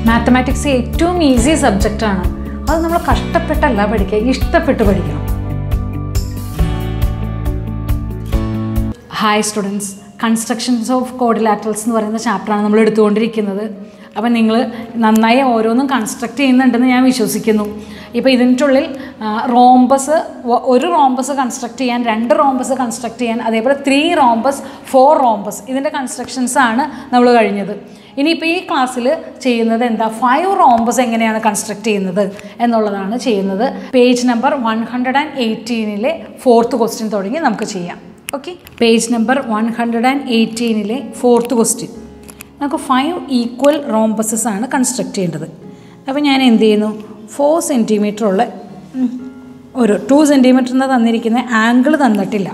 Mathematics ഏറ്റവും easy സബ്ജക്റ്റാണ്. അത് നമ്മൾ കഷ്ടപ്പെട്ടല്ല പഠിക്കുക, ഇഷ്ടപ്പെട്ട് പഠിക്കണം. Hi students, constructions of quadrilaterals എന്ന് പറയുന്ന ചാപ്റ്ററാണ് നമ്മൾ എടുത്തുകൊണ്ടിരിക്കുന്നത്. അപ്പം നിങ്ങൾ നന്നായി ഓരോന്നും കൺസ്ട്രക്റ്റ് ചെയ്യുന്നുണ്ടെന്ന് ഞാൻ വിശ്വസിക്കുന്നു. ഇപ്പോൾ ഇതിനുള്ളിൽ റോംബസ്, ഒരു റോംബസ് കൺസ്ട്രക്ട് ചെയ്യാൻ, 2 റോംബസ് കൺസ്ട്രക്ട് ചെയ്യാൻ, അതേപോലെ 3 റോംബസ്, 4 റോംബസ്, ഇതിൻ്റെ കൺസ്ട്രക്ഷൻസാണ് നമ്മൾ കഴിഞ്ഞത്. ഇനിയിപ്പോൾ ഈ ക്ലാസ്സിൽ ചെയ്യുന്നത് എന്താ, 5 റോംബസ് എങ്ങനെയാണ് കൺസ്ട്രക്ട് ചെയ്യുന്നത് എന്നുള്ളതാണ് ചെയ്യുന്നത്. പേജ് നമ്പർ 118-ലെ 4th ക്വസ്റ്റ്യൻ തുടങ്ങി നമുക്ക് ചെയ്യാം. ഓക്കെ, പേജ് നമ്പർ 118-ലെ 4th ക്വസ്റ്റ്യൻ. നമുക്ക് 5 ഈക്വൽ റോംബസസ് ആണ് കൺസ്ട്രക്ട് ചെയ്യേണ്ടത്. അപ്പോൾ ഞാൻ എന്ത് ചെയ്യുന്നു, 4 സെൻറ്റിമീറ്റർ ഉള്ള ഒരു 2 സെൻറ്റിമീറ്റർ തന്നിരിക്കുന്ന ആംഗിൾ തന്നിട്ടില്ല.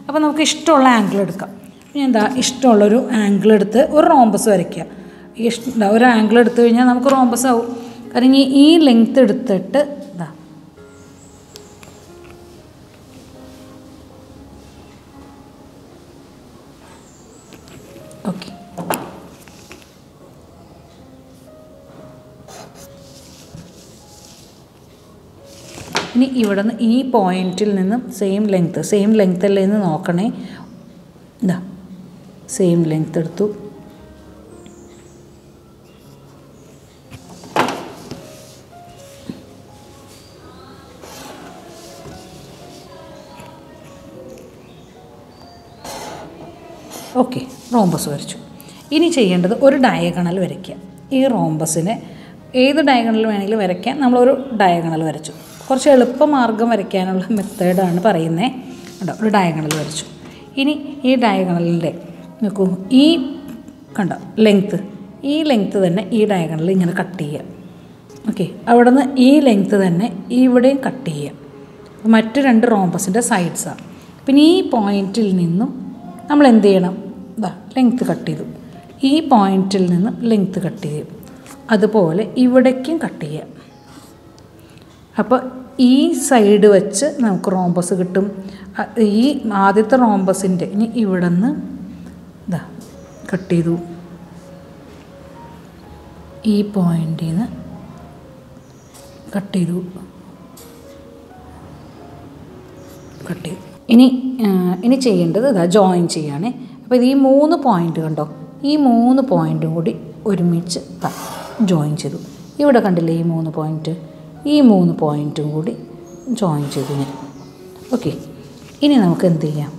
അപ്പോൾ നമുക്ക് ഇഷ്ടമുള്ള ആംഗിൾ എടുക്കാം. ഞാൻ എന്താ ഇഷ്ടമുള്ളൊരു ആംഗിൾ എടുത്ത് ഒരു റോംബസ് വരയ്ക്കുക. ഒരു ആംഗിൾ എടുത്തു കഴിഞ്ഞാൽ നമുക്ക് റോംബസ് ആവും. കാരണം ഈ ലെങ്ത്ത് എടുത്തിട്ട് ഇതാ ഓക്കെ. ഇനി ഇവിടെ നിന്ന് ഈ പോയിന്റിൽ നിന്നും സെയിം ലെങ്ത്ത് അല്ലേ എന്ന് നോക്കണേ. ഇതാ സെയിം ലെങ്ത്ത് എടുത്തു. ഓക്കെ, റോംബസ് വരച്ചു. ഇനി ചെയ്യേണ്ടത് ഒരു ഡയഗണൽ വരയ്ക്കുക. ഈ റോംബസിനെ ഏത് ഡയഗണൽ വേണമെങ്കിലും വരയ്ക്കാം. നമ്മളൊരു ഡയഗണൽ വരച്ചു. കുറച്ച് എളുപ്പമാർഗ്ഗം വരയ്ക്കാനുള്ള മെത്തേഡാണ് പറയുന്നത്. കണ്ടോ, ഒരു ഡയഗണൽ വരച്ചു. ഇനി ഈ ഡയഗണലിൻ്റെ നോക്കൂ, ഈ കണ്ടോ ഈ ലെങ്ത്ത് തന്നെ ഈ ഡയഗണലിൽ ഇങ്ങനെ കട്ട് ചെയ്യുക. ഓക്കെ, അവിടെ നിന്ന് ഈ ലെങ്ത്ത് തന്നെ ഇവിടെയും കട്ട് ചെയ്യുക. മറ്റ് 2 റോംബസിൻ്റെ സൈഡ്സാണ്. പിന്നെ ഈ പോയിൻറ്റിൽ നിന്നും നമ്മൾ എന്ത് ചെയ്യണം, ഇതാ ലെങ്ത്ത് കട്ട് ചെയ്തു. ഈ പോയിൻറ്റിൽ നിന്ന് ലെങ്ത്ത് കട്ട് ചെയ്യും. അതുപോലെ ഇവിടേക്കും കട്ട് ചെയ്യാം. അപ്പോൾ ഈ സൈഡ് വെച്ച് നമുക്ക് റോംബസ് കിട്ടും. ഈ ആദ്യത്തെ റോംബസിൻ്റെ ഇനി ഇവിടെ നിന്ന് ഇതാ കട്ട് ചെയ്തു. ഈ പോയിൻറ്റിൽ നിന്ന് കട്ട് ചെയ്തു. ഇനി ചെയ്യേണ്ടത് ഇതാ ജോയിൻ ചെയ്യാണ്. അപ്പോൾ ഇത് ഈ 3 പോയിൻ്റ് കണ്ടോ, ഈ 3 പോയിൻറ്റും കൂടി ഒരുമിച്ച് ജോയിൻ ചെയ്തു. ഇവിടെ കണ്ടില്ലേ ഈ 3 പോയിൻറ്റ്, ഈ 3 പോയിൻറ്റും കൂടി ജോയിൻ ചെയ്തു ഞാൻ. ഓക്കെ, ഇനി നമുക്ക് എന്ത് ചെയ്യാം,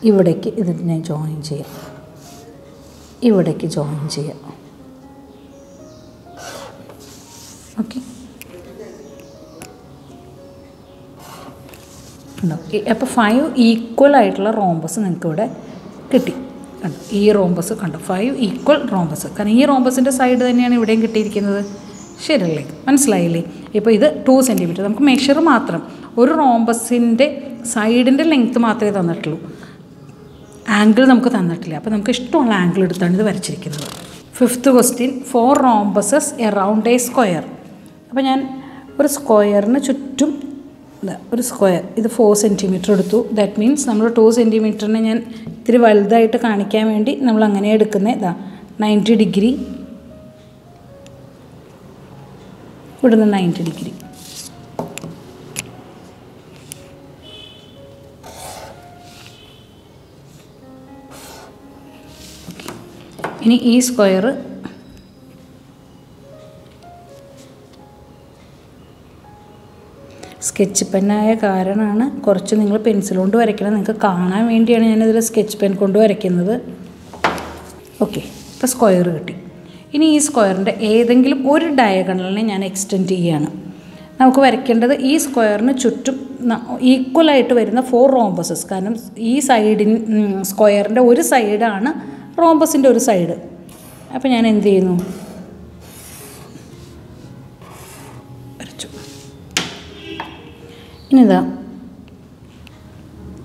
ഇവിടേക്ക് ഇതിനെ ജോയിൻ ചെയ്യാം, ഇവിടേക്ക് ജോയിൻ ചെയ്യാം. ഓക്കെ, ഉണ്ടോ? അപ്പോൾ 5 ഈക്വൽ ആയിട്ടുള്ള റോംബസ് നിങ്ങൾക്ക് ഇവിടെ കിട്ടി. കണ്ടോ, ഈ റോംബസ് കണ്ടോ, 5 ഈക്വൽ റോംബസ്. കാരണം ഈ റോംബസിൻ്റെ സൈഡ് തന്നെയാണ് ഇവിടെയും കിട്ടിയിരിക്കുന്നത്. ശരിയല്ലേ, മനസ്സിലായില്ലേ? ഇപ്പോൾ ഇത് 2 സെൻറ്റിമീറ്റർ നമുക്ക് മെഷർ മാത്രം, ഒരു റോംബസിൻ്റെ സൈഡിൻ്റെ ലെങ്ത്ത് മാത്രമേ തന്നിട്ടുള്ളൂ, ആംഗിൾ നമുക്ക് തന്നിട്ടില്ല. അപ്പോൾ നമുക്ക് ഇഷ്ടമുള്ള ആംഗിൾ എടുത്താണ് ഇത് വരച്ചിരിക്കുന്നത്. 5th question, 4 rhombuses around A square. അപ്പോൾ ഞാൻ ഒരു സ്ക്വയറിന് ചുറ്റും ഒരു സ്ക്വയർ, ഇത് 4 സെൻറ്റിമീറ്റർ എടുത്തു. ദാറ്റ് മീൻസ് നമ്മൾ 2 സെൻറ്റിമീറ്ററിനെ ഞാൻ ഇത്തിരി വലുതായിട്ട് കാണിക്കാൻ വേണ്ടി നമ്മൾ അങ്ങനെ എടുക്കുന്നത്. ഇതാ 90 ഡിഗ്രി, ഇവിടുന്ന് 90 ഡിഗ്രി. ഇനി ഈ സ്ക്വയർ സ്കെച്ച് പെന്നായ കാരണമാണ് കുറച്ച് നിങ്ങൾ പെൻസിൽ കൊണ്ട് വരയ്ക്കണം. നിങ്ങൾക്ക് കാണാൻ വേണ്ടിയാണ് ഞാനിതിൽ സ്കെച്ച് പെൻ കൊണ്ട് വരയ്ക്കുന്നത്. ഓക്കെ, ഇപ്പോൾ സ്ക്വയർ കിട്ടി. ഇനി ഈ സ്ക്വയറിൻ്റെ ഏതെങ്കിലും ഒരു ഡയഗണലിനെ ഞാൻ എക്സ്റ്റെൻഡ് ചെയ്യുകയാണ്. നമുക്ക് വരയ്ക്കേണ്ടത് ഈ സ്ക്വയറിന് ചുറ്റും ഈക്വലായിട്ട് വരുന്ന 4 റോംബസസ്. കാരണം ഈ സ്ക്വയറിൻ്റെ ഒരു സൈഡാണ് റോംബസിൻ്റെ ഒരു സൈഡ്. അപ്പോൾ ഞാൻ എന്ത് ചെയ്യുന്നു, വരച്ചു. ഇനിതാ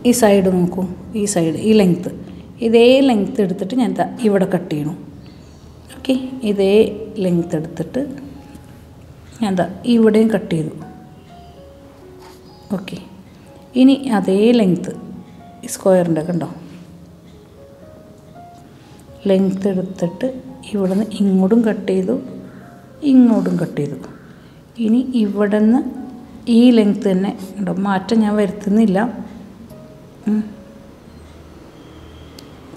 ഈ സൈഡ് നോക്കൂ, ഈ സൈഡ്, ഈ ലെങ്ത്ത്, ഇതേ ലെങ്ത്ത് എടുത്തിട്ട് ഞാൻ ഇവിടെ കട്ട് ചെയ്യണം. ഓക്കെ, ഇതേ ലെങ്ത്ത് എടുത്തിട്ട് ഞാൻ ഇവിടെയും കട്ട് ചെയ്തു. ഓക്കെ, ഇനി അതേ ലെങ്ത്ത് ഈ സ്ക്വയറിൻ്റെ കണ്ടോ, ലെങ്ത്ത് എടുത്തിട്ട് ഇവിടെ നിന്ന് ഇങ്ങോട്ടും കട്ട് ചെയ്തു, ഇങ്ങോട്ടും കട്ട് ചെയ്തു. ഇനി ഇവിടെ നിന്ന് ഈ ലെങ്ത്ത് തന്നെ ഉണ്ടോ, മാറ്റം ഞാൻ വരുത്തുന്നില്ല,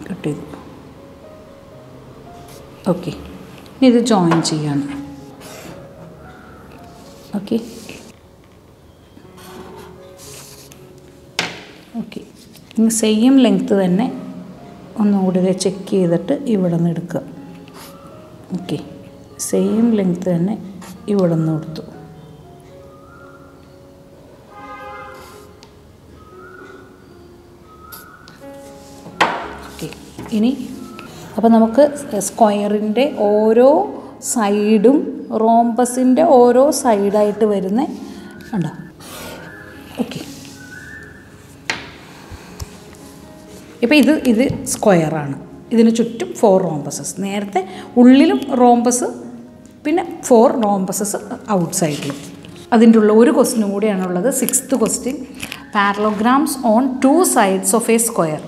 കട്ട് ചെയ്തു. ഓക്കെ, ഇനി ഇത് ജോയിൻ ചെയ്യാണ്. ഓക്കെ ഓക്കെ, ഇനി സെയിം ലെങ്ത്ത് തന്നെ ഒന്നുകൂടി ചെക്ക് ചെയ്തിട്ട് ഇവിടെ നിന്ന് എടുക്കുക. ഓക്കെ, സെയിം ലെങ്ത്ത് തന്നെ ഇവിടെ നിന്ന് കൊടുത്തു. ഓക്കെ, ഇനി അപ്പോൾ നമുക്ക് സ്ക്വയറിൻ്റെ ഓരോ സൈഡും റോംബസിൻ്റെ ഓരോ സൈഡായിട്ട് വരുന്ന ഉണ്ടോ. ഓക്കെ, ഇപ്പോൾ ഇത് സ്ക്വയറാണ്, ഇതിന് ചുറ്റും 4 റോംബസസ്. നേരത്തെ ഉള്ളിലും റോംബസ്, പിന്നെ 4 റോംബസസ് ഔട്ട് സൈഡിലും. അതിൻ്റെ ഉള്ള ഒരു ക്വസ്റ്റ്യനും കൂടിയാണുള്ളത്, 6th question. Parallelograms on 2 sides of A square.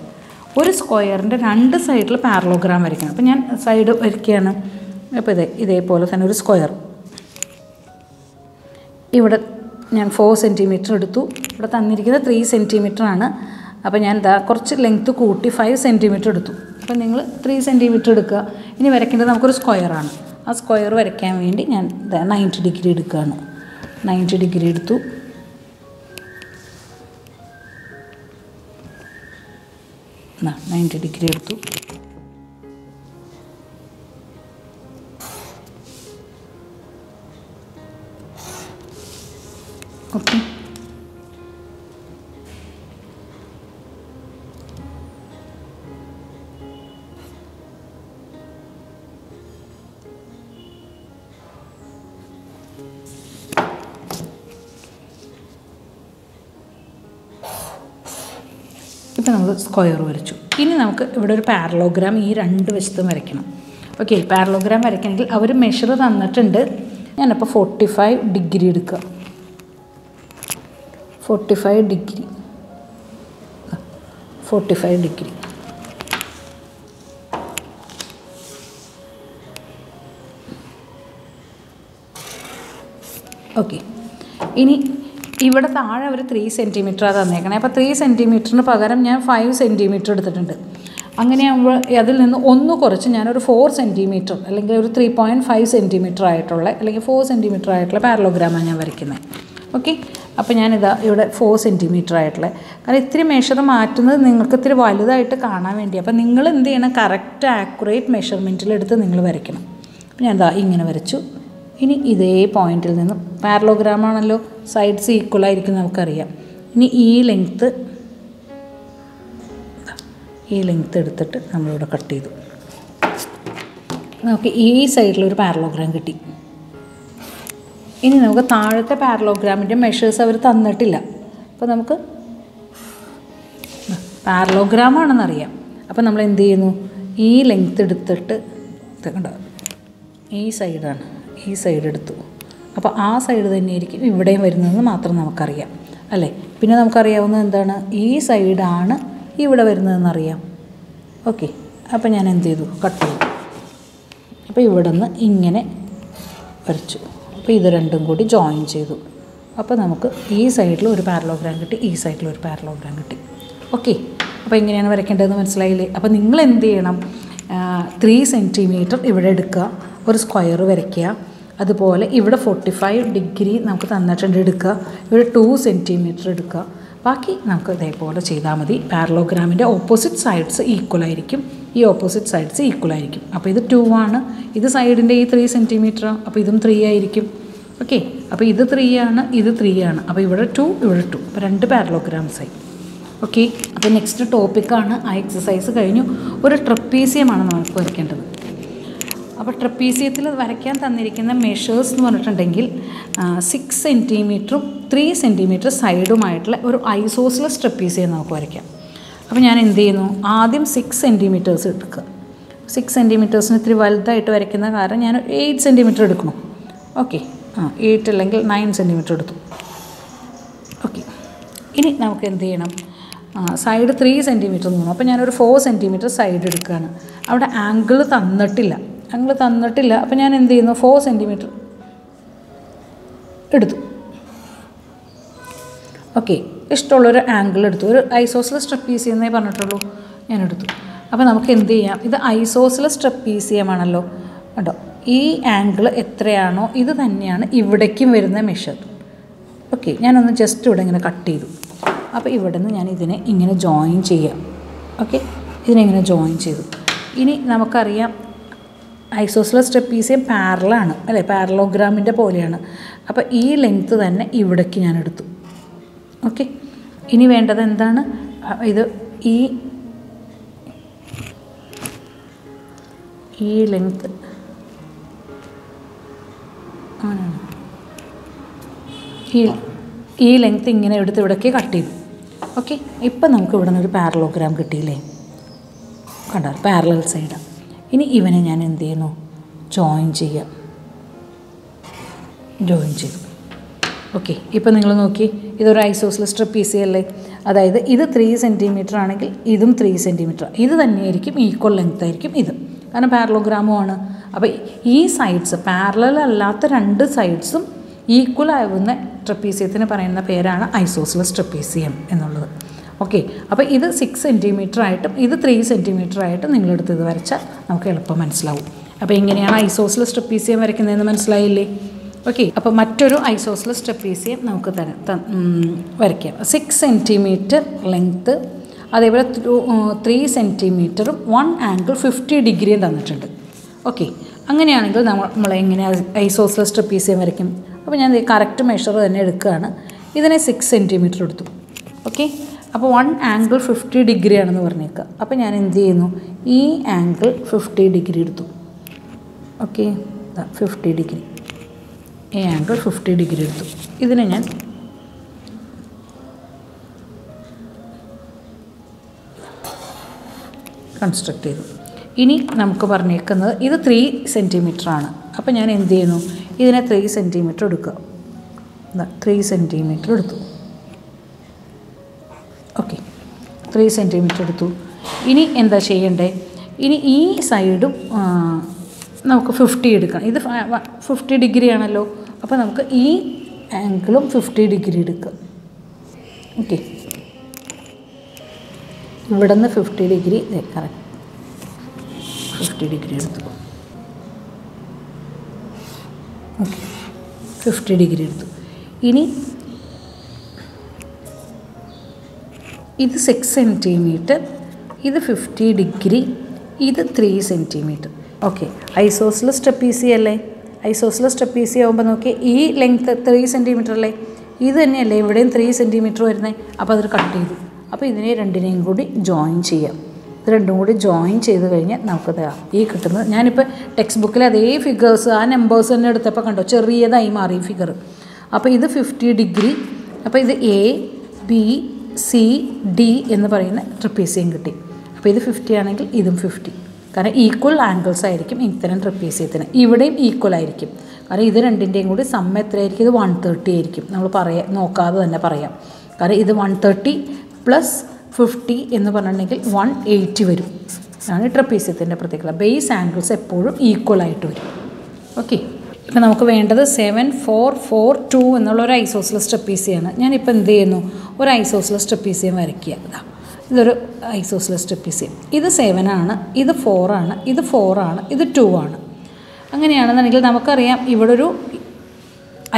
ഒരു സ്ക്വയറിൻ്റെ 2 സൈഡിൽ പാരലോഗ്രാം വരയ്ക്കണം. അപ്പോൾ ഞാൻ സൈഡ് വരയ്ക്കുകയാണ്. അപ്പോൾ ഇതേപോലെ തന്നെ ഒരു സ്ക്വയർ. ഇവിടെ ഞാൻ 4 സെൻറ്റിമീറ്റർ എടുത്തു. ഇവിടെ തന്നിരിക്കുന്നത് 3 സെൻറ്റിമീറ്റർ ആണ്. അപ്പോൾ ഞാൻ കുറച്ച് ലെങ്ത്ത് കൂട്ടി 5 സെൻറ്റിമീറ്റർ എടുത്തു. അപ്പോൾ നിങ്ങൾ 3 സെൻറ്റിമീറ്റർ എടുക്കുക. ഇനി വരയ്ക്കേണ്ടത് നമുക്കൊരു സ്ക്വയറാണ്. ആ സ്ക്വയർ വരയ്ക്കാൻ വേണ്ടി ഞാൻ 90 ഡിഗ്രി എടുക്കുകയാണ്. 90 ഡിഗ്രി എടുത്തു. എന്നാ 90 ഡിഗ്രി എടുത്തു. ഓക്കെ, ഇപ്പോൾ നമ്മൾ സ്ക്വയർ വരച്ചു. ഇനി നമുക്ക് ഇവിടെ ഒരു പാരലോഗ്രാം ഈ 2 വശത്തും വരയ്ക്കണം. ഓക്കെ, പാരലോഗ്രാം വരയ്ക്കണമെങ്കിൽ അവർ മെഷർ തന്നിട്ടുണ്ട്. ഞാനപ്പോൾ 45 ഡിഗ്രി എടുക്കുക. 45 ഡിഗ്രി, 45 ഡിഗ്രി. ഓക്കെ, ഇനി ഇവിടെ താഴെ അവർ 3 സെൻറ്റിമീറ്ററാണ് തന്നേക്കണേ. അപ്പോൾ 3 സെൻറ്റിമീറ്ററിന് പകരം ഞാൻ 5 സെൻറ്റിമീറ്റർ എടുത്തിട്ടുണ്ട്. അങ്ങനെയാകുമ്പോൾ അതിൽ നിന്ന് ഒന്ന് കുറച്ച് ഞാനൊരു 4 സെൻറ്റിമീറ്റർ അല്ലെങ്കിൽ ഒരു 3.5 സെൻറ്റിമീറ്റർ ആയിട്ടുള്ള അല്ലെങ്കിൽ 4 സെൻറ്റിമീറ്റർ ആയിട്ടുള്ള പാരലോഗ്രാമാണ് ഞാൻ വരയ്ക്കുന്നത്. ഓക്കെ, അപ്പോൾ ഞാനിതാ ഇവിടെ 4 സെൻറ്റിമീറ്റർ ആയിട്ടുള്ള, കാരണം ഇത്തിരി മെഷർ മാറ്റുന്നത് നിങ്ങൾക്ക് ഇത്തിരി വലുതായിട്ട് കാണാൻ വേണ്ടി. അപ്പോൾ നിങ്ങൾ എന്ത് ചെയ്യണം, കറക്റ്റ് ആക്യുറേറ്റ് മെഷർമെൻറ്റിലെടുത്ത് നിങ്ങൾ വരയ്ക്കണം. അപ്പോൾ ഞാനിതാ ഇങ്ങനെ വരച്ചു. ഇനി ഇതേ പോയിന്റിൽ നിന്നും പാരലോഗ്രാമാണല്ലോ, സൈഡ്സ് ഈക്വലായിരിക്കും നമുക്കറിയാം. ഇനി ഈ ലെങ്ത്ത് എടുത്തിട്ട് നമ്മളിവിടെ കട്ട് ചെയ്തു. നമുക്ക് ഈ സൈഡിലൊരു പാരലോഗ്രാം കിട്ടി. ഇനി നമുക്ക് താഴത്തെ പാരലോഗ്രാമിൻ്റെ മെഷേഴ്സ് അവർ തന്നിട്ടില്ല. അപ്പോൾ നമുക്ക് പാരലോഗ്രാമാണെന്നറിയാം. അപ്പോൾ നമ്മൾ എന്ത് ചെയ്യുന്നു, ഈ ലെങ്ത്ത് എടുത്തിട്ട് കണ്ടോ, ഈ സൈഡാണ്, ഈ സൈഡ് എടുത്തു. അപ്പോൾ ആ സൈഡ് തന്നെയായിരിക്കും ഇവിടെയും വരുന്നതെന്ന് മാത്രം നമുക്കറിയാം അല്ലേ. പിന്നെ നമുക്കറിയാവുന്നത് എന്താണ്, ഈ സൈഡാണ് ഇവിടെ വരുന്നതെന്നറിയാം. ഓക്കെ, അപ്പോൾ ഞാൻ എന്ത് ചെയ്തു, കട്ട് ചെയ്തു. അപ്പോൾ ഇവിടെ നിന്ന് ഇങ്ങനെ വരച്ചു. അപ്പോൾ ഇത് രണ്ടും കൂടി ജോയിൻ ചെയ്തു. അപ്പോൾ നമുക്ക് ഈ സൈഡിൽ ഒരു പാരലോഗ്രാം കിട്ടി, ഈ സൈഡിൽ ഒരു പാരലോഗ്രാം കിട്ടി. ഓക്കെ, അപ്പോൾ എങ്ങനെയാണ് വരയ്ക്കേണ്ടതെന്ന് മനസ്സിലായില്ലേ. അപ്പോൾ നിങ്ങൾ എന്ത് ചെയ്യണം, 3 സെൻറ്റിമീറ്റർ ഇവിടെ എടുക്കുക, ഒരു സ്ക്വയർ വരയ്ക്കുക. അതുപോലെ ഇവിടെ 45 ഡിഗ്രി നമുക്ക് തന്നിട്ടുണ്ട് എടുക്കുക. ഇവിടെ 2 സെൻറ്റിമീറ്റർ എടുക്കുക. ബാക്കി നമുക്ക് ഇതേപോലെ ചെയ്താൽ മതി. പാരലോഗ്രാമിൻ്റെ ഓപ്പോസിറ്റ് സൈഡ്സ് ഈക്വലായിരിക്കും, ഈ ഓപ്പോസിറ്റ് സൈഡ്സ് ഈക്വലായിരിക്കും. അപ്പോൾ ഇത് 2 ആണ്, ഇത് സൈഡിൻ്റെ ഈ 3 സെൻറ്റിമീറ്റർ, അപ്പോൾ ഇതും 3 ആയിരിക്കും. ഓക്കെ, അപ്പോൾ ഇത് 3 ആണ്, ഇത് 3 ആണ്. അപ്പോൾ ഇവിടെ 2, ഇവിടെ 2, അപ്പോൾ 2 പാരലോഗ്രാംസായി. ഓക്കെ, അപ്പോൾ നെക്സ്റ്റ് ടോപ്പിക്കാണ്. ആ എക്സസൈസ് കഴിഞ്ഞു. ഒരു ട്രപ്പീസിയമാണ് നമുക്ക് വരയ്ക്കേണ്ടത്. അപ്പോൾ ട്രപ്പീസിയത്തിൽ വരയ്ക്കാൻ തന്നിരിക്കുന്ന മെഷേഴ്സ് എന്ന് പറഞ്ഞിട്ടുണ്ടെങ്കിൽ 6 സെൻറ്റിമീറ്ററും 3 സെൻറ്റിമീറ്റർ സൈഡുമായിട്ടുള്ള ഒരു ഐസോസിലസ് ട്രപ്പീസിയം നമുക്ക് വരയ്ക്കാം. അപ്പോൾ ഞാൻ എന്ത് ചെയ്യുന്നു, ആദ്യം 6 സെൻറ്റിമീറ്റേഴ്സ് എടുക്കുക. 6 സെൻറ്റിമീറ്റേഴ്സിന് ഇത്തിരി വലുതായിട്ട് വരയ്ക്കുന്ന കാരണം ഞാൻ 8 സെൻറ്റിമീറ്റർ എടുക്കണം. ഓക്കെ, 8 അല്ലെങ്കിൽ 9 സെൻറ്റിമീറ്റർ എടുത്തു. ഓക്കെ, ഇനി നമുക്ക് എന്ത് ചെയ്യണം, സൈഡ് 3 സെൻറ്റിമീറ്റർ എന്ന് പറഞ്ഞു. അപ്പോൾ ഞാനൊരു 4 സെൻറ്റിമീറ്റർ സൈഡ് എടുക്കുകയാണ്. അവിടെ ആംഗിൾ തന്നിട്ടില്ല. അപ്പോൾ ഞാൻ എന്ത് ചെയ്യുന്നു, 4 സെൻറ്റിമീറ്റർ എടുത്തു. ഓക്കെ, ഇഷ്ടമുള്ളൊരു ആംഗിൾ എടുത്തു. ഒരു ഐസോസിലസ് ട്രപ്പീസിയം എന്നേ പറഞ്ഞിട്ടുള്ളൂ, ഞാൻ എടുത്തു. അപ്പോൾ നമുക്ക് എന്ത് ചെയ്യാം, ഇത് ഐസോസിലസ് ട്രപ്പീസിയം ആണല്ലോ കേട്ടോ. ഈ ആംഗിൾ എത്രയാണോ ഇത് തന്നെയാണ് ഇവിടേക്കും വരുന്ന മെഷർ. ഓക്കെ, ഞാനൊന്ന് ജസ്റ്റ് ഇവിടെ ഇങ്ങനെ കട്ട് ചെയ്തു. അപ്പോൾ ഇവിടെ നിന്ന് ഞാൻ ഇതിനെ ഇങ്ങനെ ജോയിൻ ചെയ്യാം. ഓക്കെ, ഇതിനെ ഇങ്ങനെ ജോയിൻ ചെയ്തു. ഇനി നമുക്കറിയാം ഐസോസിലസ് ട്രപ്പീസിയം പാരലാണ് അല്ലേ, പാരലോഗ്രാമിൻ്റെ പോലെയാണ്. അപ്പോൾ ഈ ലെങ്ത്ത് തന്നെ ഇവിടേക്ക് ഞാൻ എടുത്തു. ഓക്കെ, ഇനി വേണ്ടത് എന്താണ്, ഇത് ഈ ലെങ്ത്ത് അങ്ങനെയാണ്, ഈ ലെങ്ത്ത് ഇങ്ങനെ എടുത്ത് ഇവിടേക്ക് കട്ട് ചെയ്തു. ഓക്കെ, ഇപ്പം നമുക്ക് ഇവിടെ നിന്നൊരു പാരലോഗ്രാം കിട്ടിയില്ലേ, കണ്ടോ, പാരലൽ സൈഡാണ്. ഇനി ഇവനെ ഞാൻ എന്ത് ചെയ്യുന്നു, ജോയിൻ ചെയ്യാം. ജോയിൻ ചെയ്തു. ഓക്കെ, ഇപ്പം നിങ്ങൾ നോക്കി, ഇതൊരു ഐസോസിലസ് ട്രപ്പീസിയം അല്ലേ, അതായത് ഇത് 3 സെൻറ്റിമീറ്റർ ആണെങ്കിൽ ഇതും 3 സെൻറ്റിമീറ്റർ, ഇത് തന്നെയായിരിക്കും ഈക്വൽ ലെങ്ത് ആയിരിക്കും ഇത്, കാരണം പാരലോഗ്രാമും ആണ്. അപ്പോൾ ഈ സൈഡ്സ് പാരലൽ അല്ലാത്ത 2 സൈഡ്സും ഈക്വൽ ആവുന്ന ട്രപ്പീസിയത്തിന് പറയുന്ന പേരാണ് ഐസോസിലസ് ട്രപ്പീസിയം എന്നുള്ളത്. ഓക്കെ, അപ്പോൾ ഇത് 6 സെൻറ്റിമീറ്റർ ആയിട്ടും ഇത് 3 സെൻറ്റിമീറ്റർ ആയിട്ടും നിങ്ങളെടുത്ത് ഇത് വരച്ചാൽ നമുക്ക് എളുപ്പം മനസ്സിലാവും. അപ്പോൾ എങ്ങനെയാണ് ഐസോസിലസ് ട്രപ്പീസിയം വരയ്ക്കുന്നതെന്ന് മനസ്സിലായില്ലേ? ഓക്കെ, അപ്പോൾ മറ്റൊരു ഐസോസിലസ് ട്രപ്പീസിയം നമുക്ക് വരയ്ക്കാം. 6 സെൻറ്റിമീറ്റർ ലെങ്ത്ത്, അതേപോലെ 3 സെൻറ്റിമീറ്ററും 1 ആംഗിൾ 50 ഡിഗ്രിയും തന്നിട്ടുണ്ട്. ഓക്കെ, അങ്ങനെയാണെങ്കിൽ നമ്മൾ എങ്ങനെ ഐസോസിലസ് ട്രപ്പീസിയം വരയ്ക്കും? അപ്പോൾ ഞാൻ കറക്റ്റ് മെഷർ തന്നെ എടുക്കുകയാണ്. ഇതിനെ 6 സെൻറ്റിമീറ്റർ എടുത്തു. ഓക്കെ, അപ്പോൾ 1 ആംഗിൾ 50 ഡിഗ്രി ആണെന്ന് പറഞ്ഞേക്കുക. അപ്പോൾ ഞാൻ എന്ത് ചെയ്യുന്നു, ഈ ആംഗിൾ 50 ഡിഗ്രി എടുത്തു. ഓക്കെ, 50 ഡിഗ്രി, ഈ ആംഗിൾ 50 ഡിഗ്രി എടുത്തു. ഇതിനെ ഞാൻ കൺസ്ട്രക്റ്റ് ചെയ്തു. ഇനി നമുക്ക് പറഞ്ഞേക്കുന്നത് ഇത് 3 സെൻറ്റിമീറ്റർ ആണ്. അപ്പോൾ ഞാൻ എന്ത് ചെയ്യുന്നു, ഇതിനെ 3 സെൻറ്റിമീറ്റർ എടുക്കുക. 3 സെൻറ്റിമീറ്റർ എടുത്തു. ഓക്കെ, 3 സെൻറ്റിമീറ്റർ എടുത്തു. ഇനി എന്താ ചെയ്യണ്ടേ, ഇനി ഈ സൈഡും നമുക്ക് 50 എടുക്കണം. ഇത് 50 ഡിഗ്രി ആണല്ലോ, അപ്പോൾ നമുക്ക് ഈ ആംഗിളും 50 ഡിഗ്രി എടുക്കുക. ഓക്കെ, ഇവിടെ നിന്ന് 50 ഡിഗ്രി കറക്റ്റ് 50 ഡിഗ്രി എടുത്തു. ഓക്കെ, 50 ഡിഗ്രി എടുത്തു. ഇനി ഇത് 6 സെൻറ്റിമീറ്റർ, ഇത് 50 ഡിഗ്രി, ഇത് 3 സെൻറ്റിമീറ്റർ. ഓക്കെ, ഐസോസിലസ് ട്രപ്പീസിയം അല്ലേ, ഐസോസിലസ് ട്രപ്പീസിയം ആകുമ്പോൾ നോക്കി ഈ ലെങ്ത്ത് 3 സെൻറ്റിമീറ്റർ അല്ലേ, ഇത് തന്നെയല്ലേ ഇവിടെയും 3 സെൻറ്റിമീറ്റർ വരുന്നത്. അപ്പോൾ അത് കട്ട് ചെയ്തു. അപ്പോൾ ഇതിനെ രണ്ടിനെയും കൂടി ജോയിൻ ചെയ്യാം. ഇത് രണ്ടും കൂടി ജോയിൻ ചെയ്ത് കഴിഞ്ഞാൽ നമുക്കത് ഈ കിട്ടുന്നത്, ഞാനിപ്പോൾ ടെക്സ്റ്റ് ബുക്കിൽ അതേ ഫിഗേഴ്സ് ആ നമ്പേഴ്സ് തന്നെ എടുത്തപ്പോൾ കണ്ടോ ചെറിയതായി മാറി ഫിഗർ. അപ്പോൾ ഇത് 50 ഡിഗ്രി, അപ്പോൾ ഇത് എ ബി സി ഡി എന്ന് പറയുന്ന ട്രപ്പീസിയം കിട്ടി. അപ്പോൾ ഇത് 50 ആണെങ്കിൽ ഇതും 50, കാരണം ഈക്വൽ ആംഗിൾസ് ആയിരിക്കും ഇത്തരം ട്രപ്പീസിയത്തിന്. ഇവിടെയും ഈക്വൽ ആയിരിക്കും, കാരണം ഇത് രണ്ടിൻ്റെയും കൂടി സം എത്രയായിരിക്കും, ഇത് 130 ആയിരിക്കും. നമ്മൾ നോക്കാതെ തന്നെ പറയാം, കാരണം ഇത് 130 + 50 എന്ന് പറഞ്ഞിട്ടുണ്ടെങ്കിൽ 180 വരും. അതാണ് ട്രപ്പീസിയത്തിൻ്റെ പ്രത്യേകത. ബേസ് ആംഗിൾസ് എപ്പോഴും ഈക്വൽ ആയിട്ട് വരും. ഓക്കെ, ഇപ്പം നമുക്ക് വേണ്ടത് 7 4 4 2 എന്നുള്ളൊരു ഐസോസിലസ് ട്രപ്പീസിയാണ്. ഞാനിപ്പോൾ എന്ത് ചെയ്യുന്നു, ഒരു ഐസോസിലസ് ട്രപ്പീസിയം വരയ്ക്കുക. ഇതൊരു ഐസോസിലസ് ട്രപ്പീസിയം. ഇത് 7 ആണ്, ഇത് 4 ആണ്, ഇത് 4 ആണ്, ഇത് 2 ആണ്. അങ്ങനെയാണെന്നുണ്ടെങ്കിൽ നമുക്കറിയാം ഇവിടെ ഒരു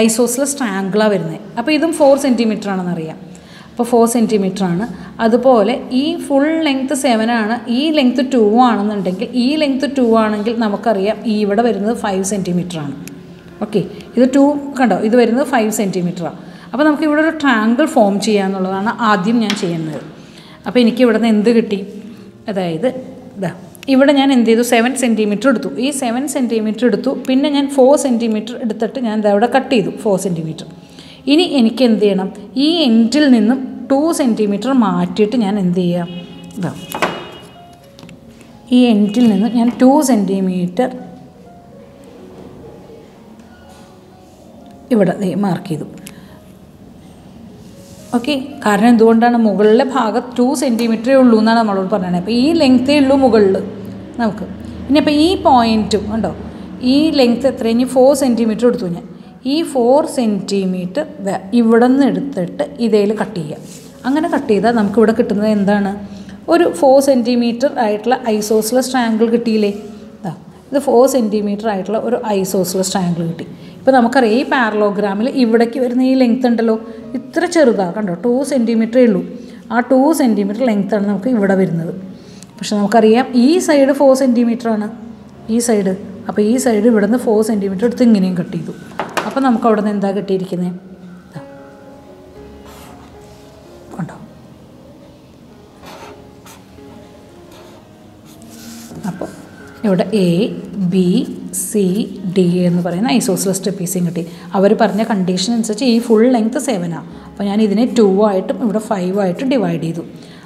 ഐസോസിലസ് ട്രയാങ്കിളാണ് വരുന്നത്. അപ്പോൾ ഇതും 4 സെൻറ്റിമീറ്റർ ആണെന്നറിയാം. അപ്പോൾ 4 സെൻറ്റിമീറ്റർ ആണ്. അതുപോലെ ഈ ഫുൾ ലെങ്ത്ത് 7 ആണ്, ഈ ലെങ്ത്ത് 2 ആണെന്നുണ്ടെങ്കിൽ, ഈ ലെങ്ത്ത് 2 ആണെങ്കിൽ നമുക്കറിയാം ഈ ഇവിടെ വരുന്നത് 5 സെൻറ്റിമീറ്റർ ആണ്. ഓക്കെ, ഇത് 2 കണ്ടോ, ഇത് വരുന്നത് 5 സെൻറ്റിമീറ്ററാണ്. അപ്പോൾ നമുക്ക് ഇവിടെ ഒരു ട്രയാങ്കിൾ ഫോം ചെയ്യാന്നുള്ളതാണ് ആദ്യം ഞാൻ ചെയ്യുന്നത്. അപ്പോൾ എനിക്ക് ഇവിടെ നിന്ന് എന്ത് കിട്ടി, അതായത് ഇവിടെ ഞാൻ എന്ത് ചെയ്തു, 7 സെൻറ്റിമീറ്റർ എടുത്തു. ഈ 7 സെൻറ്റിമീറ്റർ എടുത്തു, പിന്നെ ഞാൻ 4 സെൻറ്റിമീറ്റർ എടുത്തിട്ട് ഞാൻ ഇവിടെ കട്ട് ചെയ്തു 4 സെൻറ്റിമീറ്റർ. ഇനി എനിക്ക് എന്ത് ചെയ്യണം, ഈ എൻഡിൽ നിന്നും 2 സെൻറ്റിമീറ്റർ മാറ്റിയിട്ട് ഞാൻ എന്ത് ചെയ്യാം, ഈ എൻഡിൽ നിന്ന് ഞാൻ 2 സെൻറ്റിമീറ്റർ ഇവിടെ മാർക്ക് ചെയ്തു. ഓക്കെ, കാരണം എന്തുകൊണ്ടാണ്, മുകളിലെ ഭാഗം 2 സെൻറ്റിമീറ്ററേ ഉള്ളൂ എന്നാണ് നമ്മളോട് പറഞ്ഞത്. അപ്പോൾ ഈ ലെങ്ത്തേ ഉള്ളൂ മുകളിൽ നമുക്ക്. ഇനി അപ്പോൾ ഈ പോയിൻറ്റും ഉണ്ടോ, ഈ ലെങ്ത്ത് എത്ര, ഇനി 4 സെൻറ്റിമീറ്റർ എടുത്തു ഞാൻ. ഈ 4 സെൻറ്റിമീറ്റർ ഇവിടെ നിന്ന് എടുത്തിട്ട് ഇതേൽ കട്ട് ചെയ്യുക. അങ്ങനെ കട്ട് ചെയ്താൽ നമുക്കിവിടെ കിട്ടുന്നത് എന്താണ്? ഒരു 4 സെൻറ്റിമീറ്റർ ആയിട്ടുള്ള ഐസോസിലസ് ട്രയാങ്കിൾ കിട്ടിയില്ലേ? ഇത് 4 സെൻറ്റിമീറ്റർ ആയിട്ടുള്ള ഒരു ഐസോസിലസ് ട്രയാങ്കിൾ കിട്ടി. ഇപ്പോൾ നമുക്കറിയാം ഈ പാരലോഗ്രാമിൽ ഇവിടേക്ക് വരുന്ന ഈ ലെങ്ത് ഉണ്ടല്ലോ, ഇത്ര ചെറുതാണ് കണ്ടോ, 2 സെൻറ്റിമീറ്ററേ ഉള്ളൂ. ആ 2 സെൻറ്റിമീറ്റർ ലെങ്ത്താണ് നമുക്ക് ഇവിടെ വരുന്നത്. പക്ഷെ നമുക്കറിയാം ഈ സൈഡ് 4 സെൻറ്റിമീറ്റർ ആണ്, ഈ സൈഡ്. അപ്പോൾ ഈ സൈഡ് ഇവിടെ നിന്ന് 4 സെൻറ്റിമീറ്റർ എടുത്ത് ഇങ്ങനെയും കട്ട് ചെയ്തു. അപ്പോൾ നമുക്ക് അവിടെ നിന്ന് എന്താ കിട്ടിയിരിക്കുന്നത്? കണ്ടോ? അപ്പോൾ ഇവിടെ എ ബി സി ഡി എന്ന് പറയുന്ന ഐസോസിലസ് ട്രപ്പീസിയം കിട്ടി. അവർ പറഞ്ഞ കണ്ടീഷൻ അനുസരിച്ച് ഈ ഫുൾ ലെങ്ത്ത് 7 ആണ്. അപ്പോൾ ഞാൻ ഇതിനെ 2 ആയിട്ടും ഇവിടെ 5 ആയിട്ടും ഡിവൈഡ് ചെയ്തു.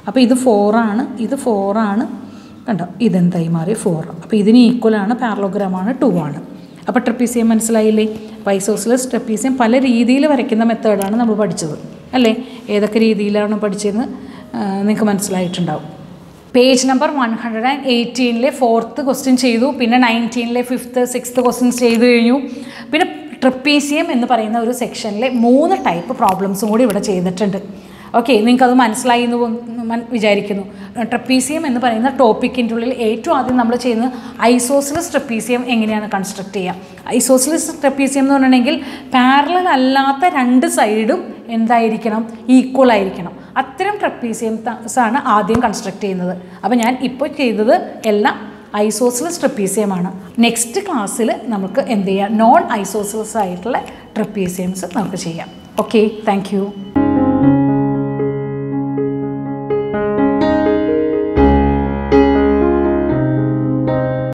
അപ്പോൾ ഇത് 4 ആണ്, ഇത് 4 ആണ്, കണ്ടോ ഇതെന്തായി മാറി 4. അപ്പോൾ ഇതിന് ഈക്വലാണ്, പാരലോഗ്രാമാണ് 2 ആണ്. അപ്പോൾ ട്രപ്പീസിയം മനസ്സിലായില്ലേ? അപ്പോൾ ഐസോസിലസ് ട്രപ്പീസിയം പല രീതിയിൽ വരയ്ക്കുന്ന മെത്തേഡാണ് നമ്മൾ പഠിച്ചത് അല്ലേ? ഏതൊക്കെ രീതിയിലാണ് പഠിച്ചതെന്ന് നിങ്ങൾക്ക് മനസ്സിലായിട്ടുണ്ടാവും. പേജ് നമ്പർ 118 4th ക്വസ്റ്റ്യൻ ചെയ്തു. പിന്നെ 19 5th 6th ക്വസ്റ്റ്യൻസ് ചെയ്തു കഴിഞ്ഞു. പിന്നെ ട്രപ്പീസിയം എന്ന് പറയുന്ന ഒരു സെക്ഷനിലെ 3 ടൈപ്പ് പ്രോബ്ലംസും കൂടി ഇവിടെ ചെയ്തിട്ടുണ്ട്. ഓക്കെ, നിങ്ങൾക്കത് മനസ്സിലായി എന്ന് വിചാരിക്കുന്നു. ട്രപ്പീസിയം എന്ന് പറയുന്ന ടോപ്പിക്കിൻ്റെ ഉള്ളിൽ ഏറ്റവും ആദ്യം നമ്മൾ ചെയ്യുന്നത് ഐസോസിലസ് ട്രപ്പീസിയം എങ്ങനെയാണ് കൺസ്ട്രക്ട് ചെയ്യുക. ഐസോസിലസ് ട്രപ്പീസിയം എന്ന് പറഞ്ഞിട്ടുണ്ടെങ്കിൽ പാരലൽ അല്ലാത്ത 2 സൈഡും എന്തായിരിക്കണം? ഈക്വൽ ആയിരിക്കണം. അത്തരം ട്രപ്പീസിയംസ് ആണ് ആദ്യം കൺസ്ട്രക്ട് ചെയ്യുന്നത്. അപ്പോൾ ഞാൻ ഇപ്പോൾ ചെയ്തത് എല്ലാം ഐസോസിലസ് ട്രപ്പീസിയമാണ്. നെക്സ്റ്റ് ക്ലാസ്സിൽ നമുക്ക് എന്ത് ചെയ്യാം? നോൺ ഐസോസിലസ് ആയിട്ടുള്ള ട്രപ്പീസിയംസ് നമുക്ക് ചെയ്യാം. Okay, thank you.